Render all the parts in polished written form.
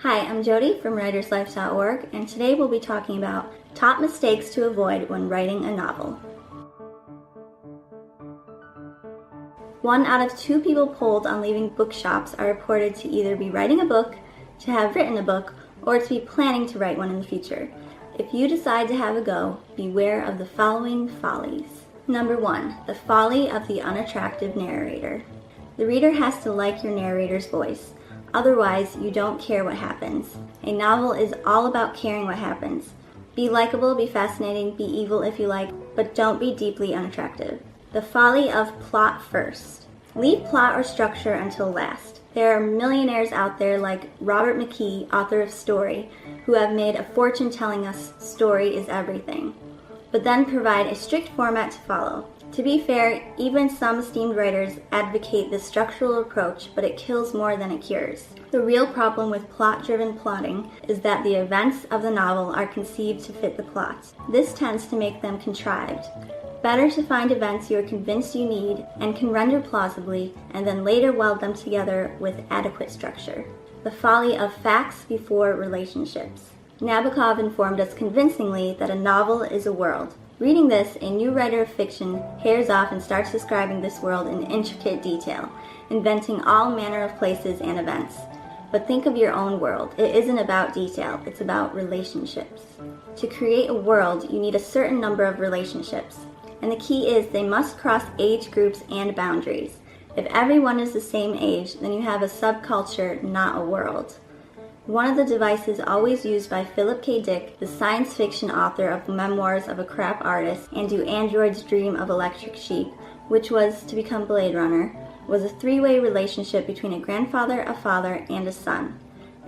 Hi, I'm Jody from writerslife.org, and today we'll be talking about top mistakes to avoid when writing a novel. 1 out of 2 people polled on leaving bookshops are reported to either be writing a book, to have written a book, or to be planning to write one in the future. If you decide to have a go, beware of the following follies. Number 1, the folly of the unattractive narrator. The reader has to like your narrator's voice. Otherwise, you don't care what happens. A novel is all about caring what happens. Be likable, be fascinating, be evil if you like, but don't be deeply unattractive. The folly of plot first. Leave plot or structure until last. There are millionaires out there like Robert McKee, author of Story, who have made a fortune telling us story is everything, but then provide a strict format to follow. To be fair, even some esteemed writers advocate this structural approach, but it kills more than it cures. The real problem with plot-driven plotting is that the events of the novel are conceived to fit the plot. This tends to make them contrived. Better to find events you are convinced you need and can render plausibly, and then later weld them together with adequate structure. The folly of facts before relationships. Nabokov informed us convincingly that a novel is a world. Reading this, a new writer of fiction hairs off and starts describing this world in intricate detail, inventing all manner of places and events. But think of your own world. It isn't about detail, it's about relationships. To create a world, you need a certain number of relationships, and the key is they must cross age groups and boundaries. If everyone is the same age, then you have a subculture, not a world. One of the devices always used by Philip K. Dick, the science fiction author of Memoirs of a Crap Artist and Do Androids Dream of Electric Sheep, which was to become Blade Runner, was a 3-way relationship between a grandfather, a father, and a son.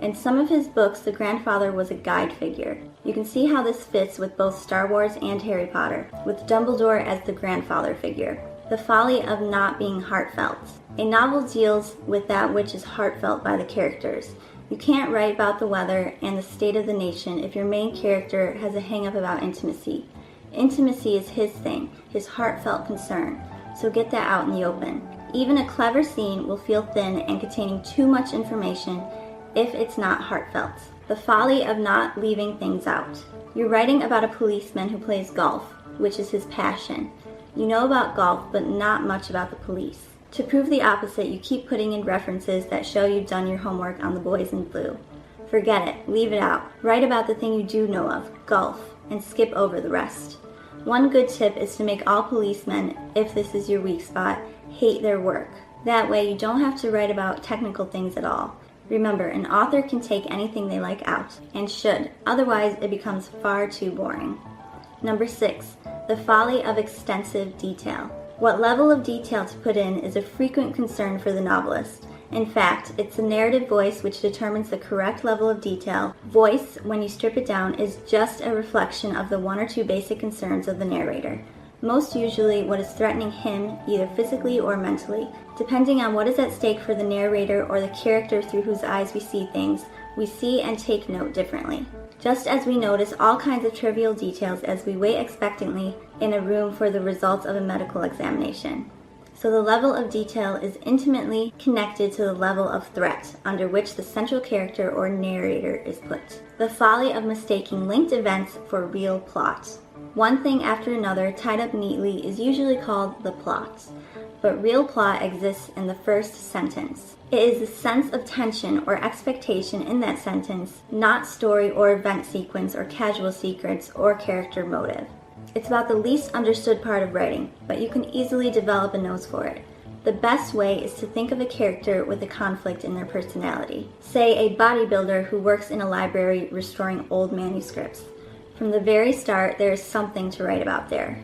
In some of his books, the grandfather was a guide figure. You can see how this fits with both Star Wars and Harry Potter, with Dumbledore as the grandfather figure. The folly of not being heartfelt. A novel deals with that which is heartfelt by the characters. You can't write about the weather and the state of the nation if your main character has a hang-up about intimacy. Intimacy is his thing, his heartfelt concern, so get that out in the open. Even a clever scene will feel thin and containing too much information if it's not heartfelt. The folly of not leaving things out. You're writing about a policeman who plays golf, which is his passion. You know about golf, but not much about the police. To prove the opposite, you keep putting in references that show you've done your homework on the boys in blue. Forget it, leave it out. Write about the thing you do know of, golf, and skip over the rest. One good tip is to make all policemen, if this is your weak spot, hate their work. That way you don't have to write about technical things at all. Remember, an author can take anything they like out, and should, otherwise it becomes far too boring. Number 6, the folly of extensive detail. What level of detail to put in is a frequent concern for the novelist. In fact, it's the narrative voice which determines the correct level of detail. Voice, when you strip it down, is just a reflection of the 1 or 2 basic concerns of the narrator. Most usually what is threatening him, either physically or mentally. Depending on what is at stake for the narrator or the character through whose eyes we see things, we see and take note differently. Just as we notice all kinds of trivial details as we wait expectantly in a room for the results of a medical examination. So the level of detail is intimately connected to the level of threat under which the central character or narrator is put. The folly of mistaking linked events for real plot. One thing after another tied up neatly is usually called the plot, but real plot exists in the first sentence. It is the sense of tension or expectation in that sentence, not story or event sequence or casual secrets or character motive. It's about the least understood part of writing, but you can easily develop a nose for it. The best way is to think of a character with a conflict in their personality. Say a bodybuilder who works in a library restoring old manuscripts. From the very start, there is something to write about there.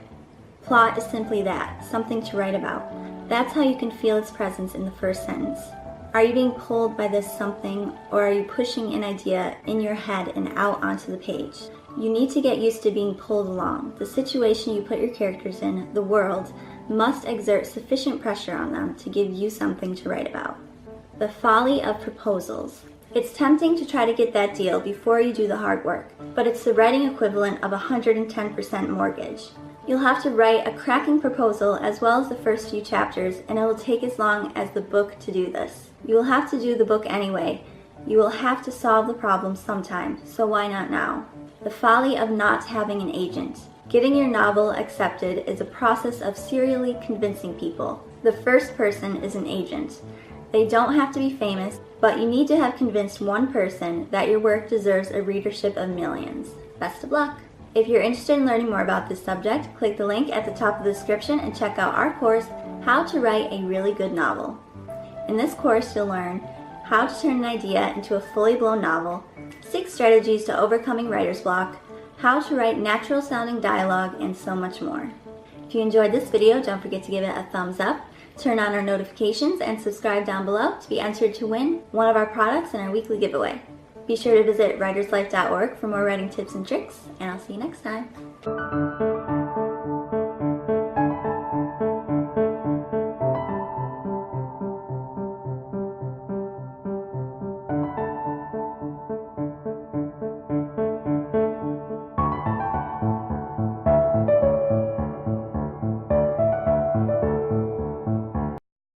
Plot is simply that, something to write about. That's how you can feel its presence in the first sentence. Are you being pulled by this something, or are you pushing an idea in your head and out onto the page? You need to get used to being pulled along. The situation you put your characters in, the world, must exert sufficient pressure on them to give you something to write about. The folly of proposals. It's tempting to try to get that deal before you do the hard work, but it's the writing equivalent of a 110% mortgage. You'll have to write a cracking proposal as well as the first few chapters, and it will take as long as the book to do this. You will have to do the book anyway, You will have to solve the problem sometime, so why not now? The folly of not having an agent. Getting your novel accepted is a process of serially convincing people. The first person is an agent. They don't have to be famous, but you need to have convinced one person that your work deserves a readership of millions. Best of luck! If you're interested in learning more about this subject, click the link at the top of the description and check out our course, How to Write a Really Good Novel. In this course, you'll learn how to turn an idea into a fully blown novel, 6 strategies to overcoming writer's block, how to write natural sounding dialogue, and so much more. If you enjoyed this video, don't forget to give it a thumbs up, turn on our notifications, and subscribe down below to be entered to win one of our products in our weekly giveaway. Be sure to visit writerslife.org for more writing tips and tricks, and I'll see you next time.